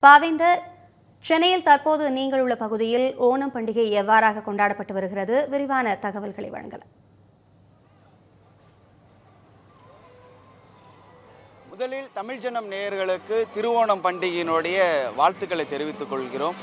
பாவேந்தர், சென்னையில் தற்போது நீங்கள் உள்ள பகுதியில் ஓணம் பண்டிகை எவ்வாறாக கொண்டாடப்பட்டு வருகிறது? விரிவான தகவல்களை வழங்கலாம். முதலில் தமிழ் ஜனம் நேயர்களுக்கு திருவோணம் பண்டிகையினுடைய வாழ்த்துக்களை தெரிவித்துக் கொள்கிறோம்.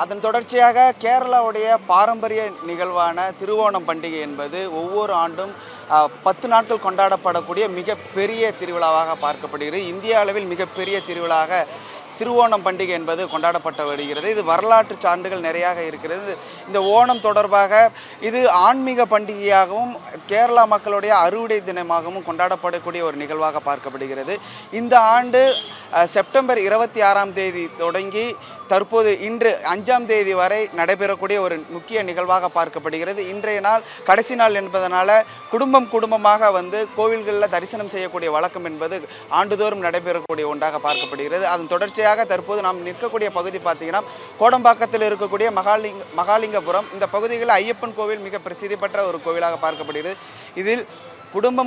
அதன் தொடர்ச்சியாக கேரளாவுடைய பாரம்பரிய நிகழ்வான திருவோணம் பண்டிகை என்பது ஒவ்வொரு ஆண்டும் 10 நாட்கள் கொண்டாடப்படக்கூடிய மிகப்பெரிய திருவிழாவாக பார்க்கப்படுகிறது. இந்திய அளவில் மிகப்பெரிய திருவிழாவாக திருவோணம் பண்டிகை என்பது கொண்டாடப்பட்டு வருகிறது. இது வரலாற்று சான்றுகள் நிறையாக இருக்கிறது. இந்த ஓணம் தொடர்பாக இது ஆன்மீக பண்டிகையாகவும் கேரளா மக்களுடைய அறுவடை தினமாகவும் கொண்டாடப்படக்கூடிய ஒரு நிகழ்வாக பார்க்கப்படுகிறது. இந்த ஆண்டு செப்டம்பர் 26ஆம் தேதி தொடங்கி தற்போது இன்று 5ஆம் தேதி வரை நடைபெறக்கூடிய ஒரு முக்கிய நிகழ்வாக பார்க்கப்படுகிறது. இன்றைய நாள் கடைசி நாள் என்பதனால குடும்பமாக வந்து கோவில்களில் தரிசனம் செய்யக்கூடிய வழக்கம் என்பது ஆண்டுதோறும் நடைபெறக்கூடிய ஒன்றாக பார்க்கப்படுகிறது. அதன் தொடர்ச்சியாக தற்போது நாம் நிற்கக்கூடிய பகுதி பார்த்தீங்கன்னா கோடம்பாக்கத்தில் இருக்கக்கூடிய மகாலிங்கபுரம். இந்த பகுதிகளில் ஐயப்பன் கோவில் மிக பிரசித்தி பெற்ற ஒரு கோவிலாக பார்க்கப்படுகிறது. இதில்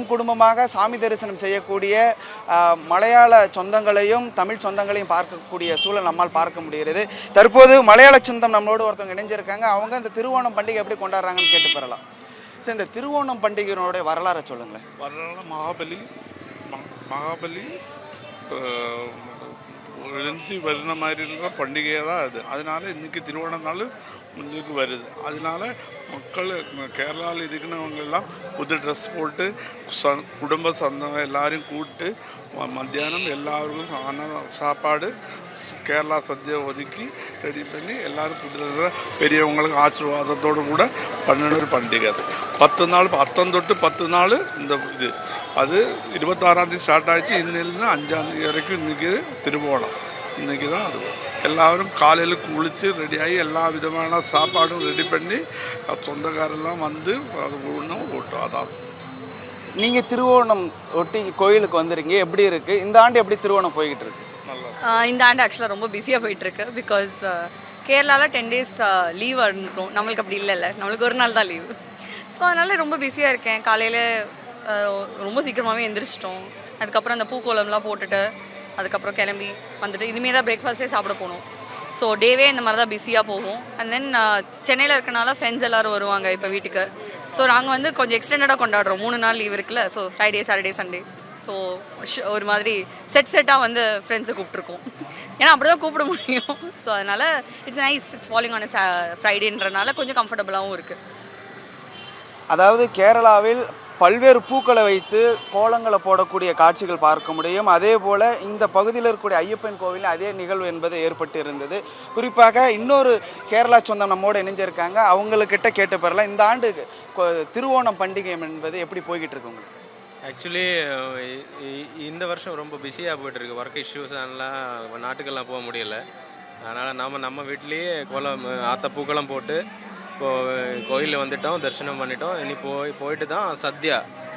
குடும்பமாக சாமி தரிசனம் செய்யக்கூடிய மலையாள சொந்தங்களையும் தமிழ் சொந்தங்களையும் பார்க்கக்கூடிய சூழல் நம்மால் பார்க்க முடிகிறது. தற்போது மலையாள சொந்தம் நம்மளோடு ஒருத்தவங்க இணைஞ்சிருக்காங்க. அவங்க இந்த திருவோணம் பண்டிகை எப்படி கொண்டாடுறாங்கன்னு கேட்டு பெறலாம். சரி, இந்த திருவோணம் பண்டிகையினுடைய வரலாறை சொல்லுங்களேன். வரலாறு மகாபலி எழுந்து வருன மாதிரி இருக்கிற பண்டிகையாக தான் அது. அதனால இன்றைக்கி திருவோணம் நாள் முன்னுக்கு வருது. அதனால மக்கள் கேரளாவில் இருக்கிறவங்கெல்லாம் புது ட்ரெஸ் போட்டு குடும்ப சொந்தம் எல்லாரையும் கூப்பிட்டு மத்தியானம் எல்லாருக்கும் சாப்பாடு கேரளா சத்தியை ஒதுக்கி ரெடி பண்ணி எல்லோரும் புது பெரியவங்களுக்கு ஆசீர்வாதத்தோடு கூட பண்ணின ஒரு பண்டிகை அது. 10 நாள் 10 நாள் இந்த இது அது 26ஆம் தேதி ஸ்டார்ட் ஆகிடுச்சு. இன்னிலிருந்து 5ஆம் தேதி வரைக்கும் இன்றைக்கி திருவோணம். இன்றைக்கி தான் அது எல்லோரும் காலையில் குளித்து ரெடியாகி எல்லா விதமான சாப்பாடும் ரெடி பண்ணி சொந்தக்காரெல்லாம் வந்து அது உணவு ஓட்டும். அதாவது நீங்கள் திருவோணம் ஒட்டி கோயிலுக்கு வந்துருங்க, எப்படி இருக்குது இந்த ஆண்டு? எப்படி திருவோணம் போய்கிட்டு இருக்கு? இந்த ஆண்டு ஆக்சுவலாக ரொம்ப பிஸியாக போயிட்டுருக்கு. பிகாஸ் கேரளாவில் 10 days லீவ் இருக்கும். நம்மளுக்கு அப்படி இல்லைல்ல, நம்மளுக்கு ஒரு நாள் தான் லீவு. ஸோ அதனால் ரொம்ப பிஸியாக இருக்கேன். காலையில் ரொம்ப சீக்கிரமாகவே எந்திரிச்சிட்டோம். அதுக்கப்புறம் அந்த பூக்கோலம்லாம் போட்டுட்டு அதுக்கப்புறம் கிளம்பி வந்துட்டு இனிமேல் தான் பிரேக்ஃபாஸ்ட்டே சாப்பிட போகணும். ஸோ டேவே இந்த மாதிரி தான் பிஸியாக போகும். அண்ட் தென் சென்னையில் இருக்கனால ஃப்ரெண்ட்ஸ் எல்லோரும் வருவாங்க இப்போ வீட்டுக்கு. ஸோ நாங்கள் வந்து கொஞ்சம் எக்ஸ்டெண்டடாக கொண்டாடுறோம். 3 நாள் லீவ் இருக்குல்ல. So Friday, Saturday, Sunday. So ஒரு மாதிரி செட்டாக வந்து ஃப்ரெண்ட்ஸை கூப்பிட்ருக்கோம். ஏன்னா அப்படி தான் கூப்பிட முடியும். ஸோ அதனால் it's nice. It's following on ஃப்ரைடேன்றனால கொஞ்சம் கம்ஃபர்டபுளாகவும் இருக்குது. அதாவது கேரளாவில் பல்வேறு பூக்களை வைத்து கோலங்களை போடக்கூடிய காட்சிகள் பார்க்க முடியும். அதே போல் இந்த பகுதியில் இருக்கக்கூடிய ஐயப்பன் கோவிலில் அதே நிகழ்வு என்பது ஏற்பட்டு இருந்தது. குறிப்பாக இன்னொரு கேரளா சொந்தம் நம்மோடு இணைஞ்சிருக்காங்க. அவங்கக்கிட்ட கேட்டு பெறலாம். இந்த ஆண்டு திருவோணம் பண்டிகை என்பது எப்படி போய்கிட்டு இருக்கு உங்களுக்கு? ஆக்சுவலி இந்த வருஷம் ரொம்ப பிஸியாக போய்ட்டுருக்கு. ஒர்க் இஷ்யூஸ் அதெல்லாம் நாட்டுக்கெல்லாம் போக முடியலை. அதனால் நம்ம வீட்டிலேயே கோலம் பூக்கெல்லாம் போட்டு இப்போது கோயிலில் வந்துவிட்டோம், தரிசனம் பண்ணிட்டோம். இனி போயிட்டு தான்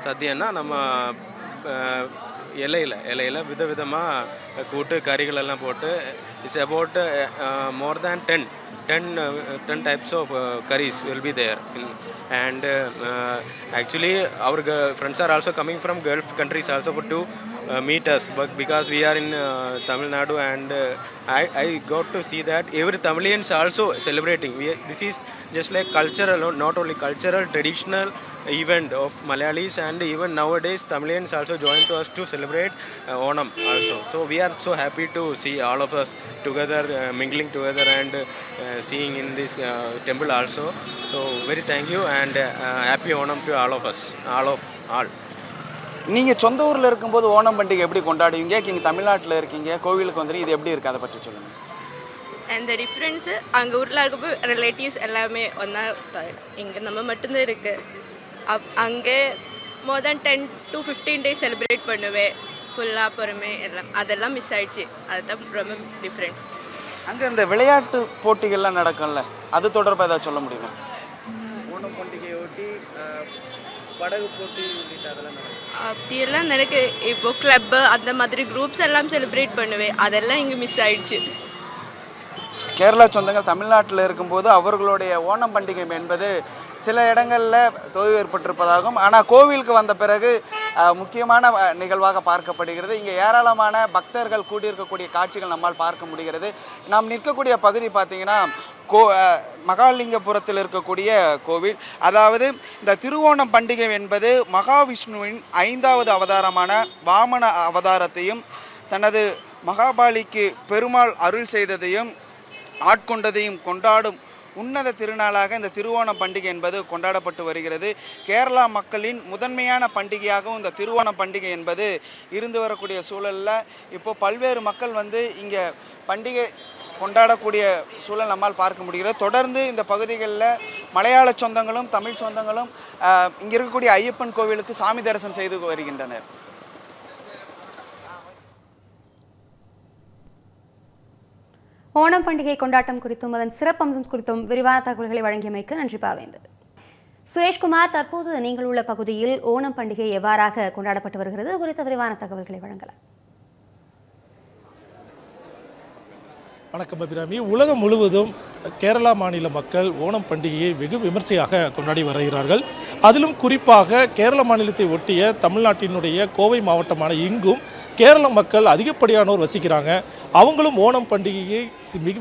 சத்தியன்னா நம்ம இலையில் விதவிதமாக கூட்டு கறிகள் எல்லாம் போட்டு it's about more than 10 types of curries will be there. And actually our friends are also coming from Gulf countries also to meet us, but because we are in Tamil Nadu, and I got to see that every Tamilians also celebrating. This is just like cultural, not only cultural, traditional event of Malayalis, and even nowadays Tamilians also join to us to celebrate Onam also. So we are so happy to see all of us together, mingling together and seeing in this temple also. So very thank you and happy Onam to all of us, all. நீங்கள் சொந்த ஊரில் இருக்கும்போது ஓணம் பண்டிகை எப்படி கொண்டாடுவீங்க? இங்கே தமிழ்நாட்டில் இருக்கீங்க, கோவிலுக்கு வந்துட்டு இது எப்படி இருக்குது, அதை பற்றி சொல்லுங்கள். அந்த டிஃப்ரென்ஸு அங்கே ஊரில் இருக்கப்போ ரிலேட்டிவ்ஸ் எல்லாமே ஒன்றா இங்கே நம்ம மட்டும்தான் இருக்குது. அங்கே மோர் தேன் 10 to 15 days செலிப்ரேட் பண்ணுவேன். ஃபுல்லாக பொறுமை அதெல்லாம் மிஸ் ஆயிடுச்சு. அதுதான் ரொம்ப டிஃப்ரென்ஸ். அங்கே இந்த விளையாட்டு போட்டிகள்லாம் நடக்கும்ல, அது தொடர்பாக ஏதாவது சொல்ல முடியுமா? ஓணம் பண்டிகையொட்டி படகு போட்டி அதெல்லாம் அப்படியெல்லாம் எனக்கு இப்போ கிளப்பு அந்த மாதிரி குரூப்ஸ் எல்லாம் செலிப்ரேட் பண்ணுவேன். அதெல்லாம் இங்கே மிஸ் ஆயிடுச்சு. கேரளா சொந்தங்கள் தமிழ்நாட்டில் இருக்கும்போது அவர்களுடைய ஓணம் பண்டிகை என்பது சில இடங்களில் தொய்வு ஏற்பட்டிருப்பதாகவும், ஆனால் கோவிலுக்கு வந்த பிறகு முக்கியமான நிகழ்வாக பார்க்கப்படுகிறது. இங்கே ஏராளமான பக்தர்கள் கூடியிருக்கக்கூடிய காட்சிகள் நம்மால் பார்க்க முடிகிறது. நாம் நிற்கக்கூடிய பகுதி பார்த்திங்கன்னா மகாலிங்கபுரத்தில் இருக்கக்கூடிய கோவில். அதாவது இந்த திருவோணம் பண்டிகை என்பது மகாவிஷ்ணுவின் 5வது அவதாரமான வாமன அவதாரத்தையும் தனது மகாபாலிக்கு பெருமாள் அருள் செய்ததையும் ஆட்கொண்டதையும் கொண்டாடும் உன்னத திருநாளாக இந்த திருவோணம் பண்டிகை என்பது கொண்டாடப்பட்டு வருகிறது. கேரளா மக்களின் முதன்மையான பண்டிகையாகவும் இந்த திருவோணம் பண்டிகை என்பது இருந்து வரக்கூடிய சூழலில் இப்போ பல்வேறு மக்கள் இங்கே பண்டிகை கொண்டாடக்கூடிய சூழல் நம்மால் பார்க்க முடிகிறது. தொடர்ந்து இந்த பகுதிகளில் மலையாள சொந்தங்களும் தமிழ் சொந்தங்களும் இங்கே இருக்கக்கூடிய ஐயப்பன் கோவிலுக்கு சாமி தரிசனம் செய்து வருகின்றனர். ஓணம் பண்டிகை கொண்டாட்டம் குறித்தும் அதன் சிறப்பம்சம் குறித்தும் விரிவான தகவல்களை வழங்கியமைக்கு நன்றி பாவேந்தர். சுரேஷ்குமார், தற்போது நீங்கள் உள்ள பகுதியில் ஓணம் பண்டிகை எவ்வாறாக கொண்டாடப்பட்டு வருகிறது குறித்த விரிவான தகவல்களை வழங்கலாம். வணக்கம் அபிராமி. உலகம் முழுவதும் கேரளா மாநில மக்கள் ஓணம் பண்டிகையை வெகு விமர்சையாக கொண்டாடி வருகிறார்கள். அதிலும் குறிப்பாக கேரள மாநிலத்தை ஒட்டிய தமிழ்நாட்டினுடைய கோவை மாவட்டமான இங்கும் கேரள மக்கள் அதிகப்படியானோர் வசிக்கிறாங்க. அவங்களும் ஓணம் பண்டிகையை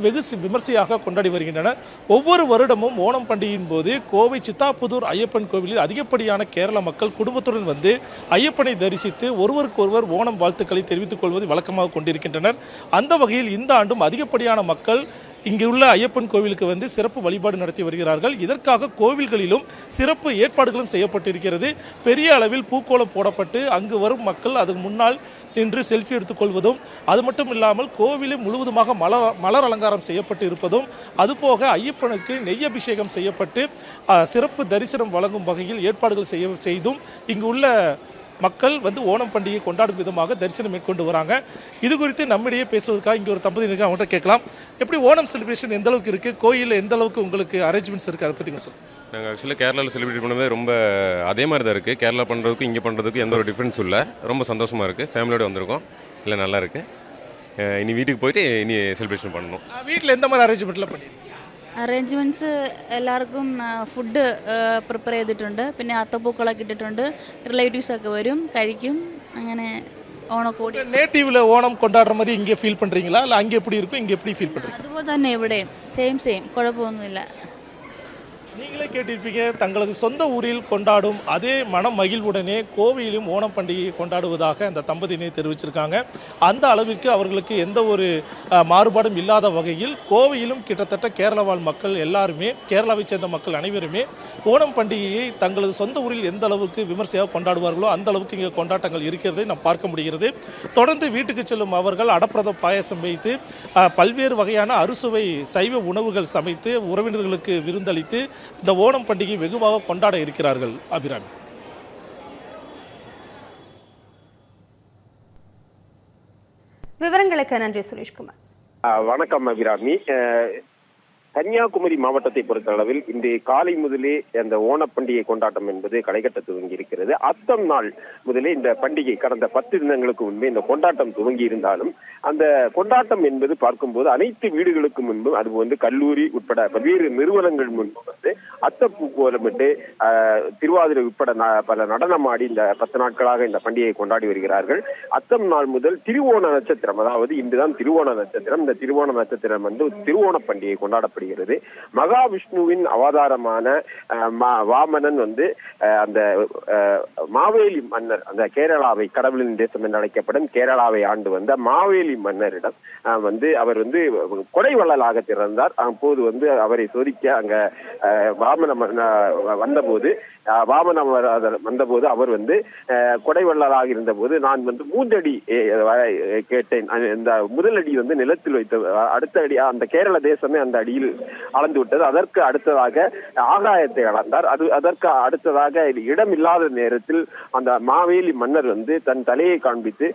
வெகு விமர்சையாக கொண்டாடி வருகின்றனர். ஒவ்வொரு வருடமும் ஓணம் பண்டிகையின் போது கோவை சித்தாப்புதூர் ஐயப்பன் கோவிலில் அதிகப்படியான கேரள மக்கள் குடும்பத்துடன் வந்து ஐயப்பனை தரிசித்து ஒருவருக்கொருவர் ஓணம் வாழ்த்துக்களை தெரிவித்துக் கொள்வதை வழக்கமாக கொண்டிருக்கின்றனர். அந்த வகையில் இந்த ஆண்டும் அதிகப்படியான மக்கள் இங்குள்ள ஐயப்பன் கோவிலுக்கு வந்து சிறப்பு வழிபாடு நடத்தி வருகிறார்கள். இதற்காக கோவில்களிலும் சிறப்பு ஏற்பாடுகளும் செய்யப்பட்டிருக்கிறது. பெரிய அளவில் பூக்கோளம் போடப்பட்டு அங்கு வரும் மக்கள் அதற்கு முன்னால் நின்று செல்ஃபி எடுத்துக்கொள்வதும், அது மட்டும் இல்லாமல் கோவிலில் முழுவதுமாக மலர் அலங்காரம் செய்யப்பட்டு இருப்பதும், அதுபோக ஐயப்பனுக்கு நெய் அபிஷேகம் செய்யப்பட்டு சிறப்பு தரிசனம் வழங்கும் வகையில் ஏற்பாடுகள் செய்தும் இங்கு உள்ள மக்கள் ஓணம் பண்டிகை கொண்டாடும் விதமாக தரிசனம் மேற்கொண்டு வராங்க. இது குறித்து நம்மிடையே பேசுவதற்காக இங்கே ஒரு தம்பதியினருக்கு அவங்கள்ட்ட கேட்கலாம். எப்படி ஓணம் செலிப்ரேஷன் எந்த அளவுக்கு இருக்குது, கோயிலில் எந்த அளவுக்கு உங்களுக்கு அரேஞ்ச்மெண்ட்ஸ் இருக்குது, அதை பற்றி சொல்லுங்கள். நாங்கள் ஆக்சுவலாக கேரளாவில் செலிப்ரேட் பண்ணுறது ரொம்ப அதே மாதிரி தான் இருக்குது. கேரளா பண்ணுறதுக்கும் இங்கே பண்ணுறதுக்கும் எந்த ஒரு டிஃப்ரென்ஸும் இல்லை. ரொம்ப சந்தோஷமாக இருக்குது. ஃபேமிலியோடு வந்திருக்கோம். இல்லை நல்லா இருக்குது. இனி வீட்டுக்கு போயிட்டு இனி செலிப்ரேஷன் பண்ணணும். வீட்டில் எந்த மாதிரி அரேஞ்ச்மெண்ட்லாம் பண்ணியிருக்கீங்க? അറേഞ്ച്മെൻറ്റ്സ് എല്ലാവർക്കും ഫുഡ് പ്രിപ്പയർ ചെയ്തിട്ടുണ്ട്. പിന്നെ അത്തപ്പൂക്കളൊക്കെ ഇട്ടിട്ടുണ്ട്. റിലേറ്റീവ്സൊക്കെ വരും, കഴിക്കും. അങ്ങനെ ഓണക്കോടി நேட்டிவ்ல ஓணம் கொண்டாடுற மாதிரி இங்கே ஃபீல் பண்ணுறீங்களா, இல்லை அங்கே எப்படி இருக்கும் இங்கே எப்படி ஃபீல் பண்ணுறீங்க? അതുപോലെ തന്നെ ഇവിടെയും സെയിം കുഴപ്പമൊന്നുമില്ല. நீங்களே கேட்டிருப்பீங்க, தங்களது சொந்த ஊரில் கொண்டாடும் அதே மன மகிழ்வுடனே கோவையிலும் ஓணம் பண்டிகையை கொண்டாடுவதாக அந்த தம்பதியினை தெரிவிச்சிருக்காங்க. அந்த அளவிற்கு அவர்களுக்கு எந்த ஒரு மாறுபாடும் இல்லாத வகையில் கோவையிலும் கிட்டத்தட்ட கேரள வாழ் மக்கள் எல்லாருமே, கேரளாவை சேர்ந்த மக்கள் அனைவருமே ஓணம் பண்டிகையை தங்களது சொந்த ஊரில் எந்த அளவுக்கு விமர்சையாக கொண்டாடுவார்களோ அந்த அளவுக்கு இங்கே கொண்டாட்டங்கள் இருக்கிறதை நாம் பார்க்க முடிகிறது. தொடர்ந்து வீட்டுக்கு செல்லும் அவர்கள் அடப்பிரத பாயசம் வைத்து பல்வேறு வகையான அறுசுவை சைவ உணவுகள் சமைத்து உறவினர்களுக்கு விருந்தளித்து இந்த ஓணம் பண்டிகை வெகுவாக கொண்டாட இருக்கிறார்கள். அபிராமி. விவரங்களுக்கு நன்றி சுரேஷ்குமார். வணக்கம் அபிராமி. கன்னியாகுமரி மாவட்டத்தை பொறுத்த அளவில் இன்று காலை முதலே அந்த ஓணப்பண்டிகை கொண்டாட்டம் என்பது களைகட்ட துவங்கி இருக்கிறது. அத்தம் நாள் முதலே இந்த பண்டிகை கடந்த 10 தினங்களுக்கு முன்பே இந்த கொண்டாட்டம் துவங்கி இருந்தாலும் அந்த கொண்டாட்டம் என்பது பார்க்கும்போது அனைத்து வீடுகளுக்கு முன்பும், அது கல்லூரி உட்பட பல்வேறு நிறுவனங்கள் முன்பு அத்தப்பூ கோலமிட்டு திருவாதிரை உட்பட பல நடனமாடி இந்த 10 நாட்களாக இந்த பண்டிகையை கொண்டாடி வருகிறார்கள். அத்தம் நாள் முதல் திருவோண நட்சத்திரம், அதாவது இன்றுதான் திருவோண நட்சத்திரம். இந்த திருவோண நட்சத்திரம் திருவோண பண்டிகை கொண்டாடப்படுகிறது. மகாவிஷ்ணுவின் அவதாரமான வாமனன் அந்த மாவேலி மன்னர், அந்த கேரளாவை கடவுளின் தேசம் என்று அழைக்கப்படும் கேரளாவை ஆண்டு வந்த மாவேலி மன்னரிடம் அவர் கொடை வள்ளலாக திறந்தார். அப்போது அவரை சோதிக்க அங்க வாமன வந்தபோது அவர் கொடை வள்ளலாக இருந்த போது நான் 3 அடி கேட்டேன். இந்த முதல் அடி நிலத்தில் வைத்த, அடுத்த அடி அந்த கேரள தேசமே அந்த அடியில் அளந்து விட்டது. அதற்கு அடுத்ததாக ஆகாயத்தை அளந்தார். அதற்கு அடுத்ததாக இடம் இல்லாத நேரத்தில் அந்த மாவேலி மன்னர் தன் தலையை காண்பித்து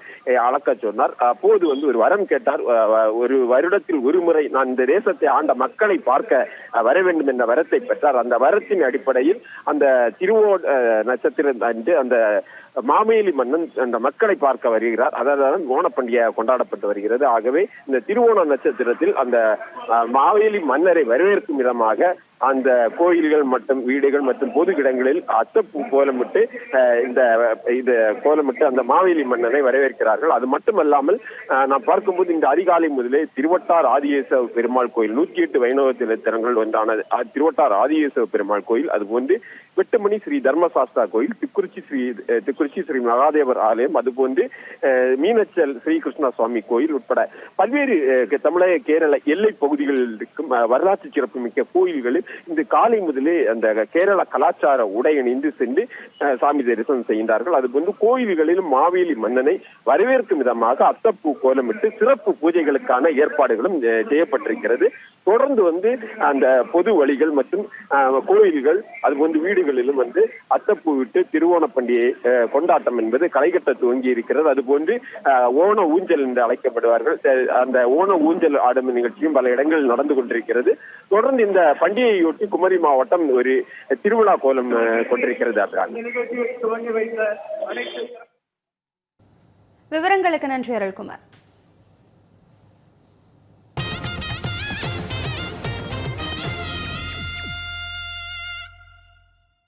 அளக்க சொன்னார். அப்போது ஒரு வரம் கேட்டார். ஒரு வருடத்தில் ஒரு முறை நான் இந்த தேசத்தை ஆண்ட மக்களை பார்க்க வர வேண்டும் என்ற வரத்தை பெற்றார். அந்த வரத்தின் அடிப்படையில் அந்த திருவோண நட்சத்திரம் அன்று அந்த மாவேலி மன்னன் அந்த மக்களை பார்க்க வருகிறார். அதான் ஓணப்பண்டிகை கொண்டாடப்பட்டு வருகிறது. ஆகவே இந்த திருவோண நட்சத்திரத்தில் அந்த மாவேலி மன்னரை வரவேற்கும் விதமாக அந்த கோயில்கள் மற்றும் வீடுகள் மற்றும் பொது இடங்களில் அத்தப்பூ கோலமிட்டு இந்த கோலமிட்டு அந்த மாவேலி மன்னனை வரவேற்கிறார்கள். அது மட்டுமல்லாமல் நாம் பார்க்கும்போது இந்த அதிகாலை முதலே திருவட்டார் ஆதியேச பெருமாள் கோயில் 108 வைணவ தலங்கள் ஒன்றான திருவட்டார் ஆதியேச பெருமாள் கோயில், அதுபோன்று வெட்டுமணி ஸ்ரீ தர்மசாஸ்தா கோயில், திக்குறிச்சி ஸ்ரீ மகாதேவர் ஆலயம், அதுபோன்று மீனச்சல் ஸ்ரீகிருஷ்ண சுவாமி கோயில் உட்பட பல்வேறு தமிழக கேரள எல்லை பகுதிகளில் இருக்கும் வரலாற்று சிறப்புமிக்க கோயில்களில் இந்த காலை முதலே அந்த கேரள கலாச்சார உடை அணிந்து சென்று சாமி தரிசனம் செய்கின்றார்கள். அதுபோன்று கோயில்களிலும் மாவேலி மன்னனை வரவேற்கும் விதமாக அத்தப்பூ கோலமிட்டு சிறப்பு பூஜைகளுக்கான ஏற்பாடுகளும் செய்யப்பட்டிருக்கிறது. தொடர்ந்து அந்த பொது வழிகள் மற்றும் கோயில்கள் அதுபோன்று வீடுகளிலும் அத்தப்பூ விட்டு திருவோண பண்டிகை கொண்டாட்டம் என்பது களைகட்ட துவங்கி இருக்கிறது. அதுபோன்று ஓண ஊஞ்சல் என்று அழைக்கப்படுவார்கள். அந்த ஓண ஊஞ்சல் ஆடும் நிகழ்ச்சியும் பல இடங்களில் நடந்து கொண்டிருக்கிறது. தொடர்ந்து இந்த பண்டிகையொட்டி குமரி மாவட்டம் ஒரு திருவிழா கோலம் கொண்டிருக்கிறது. விவரங்களுக்கு நன்றி அருள்குமார்.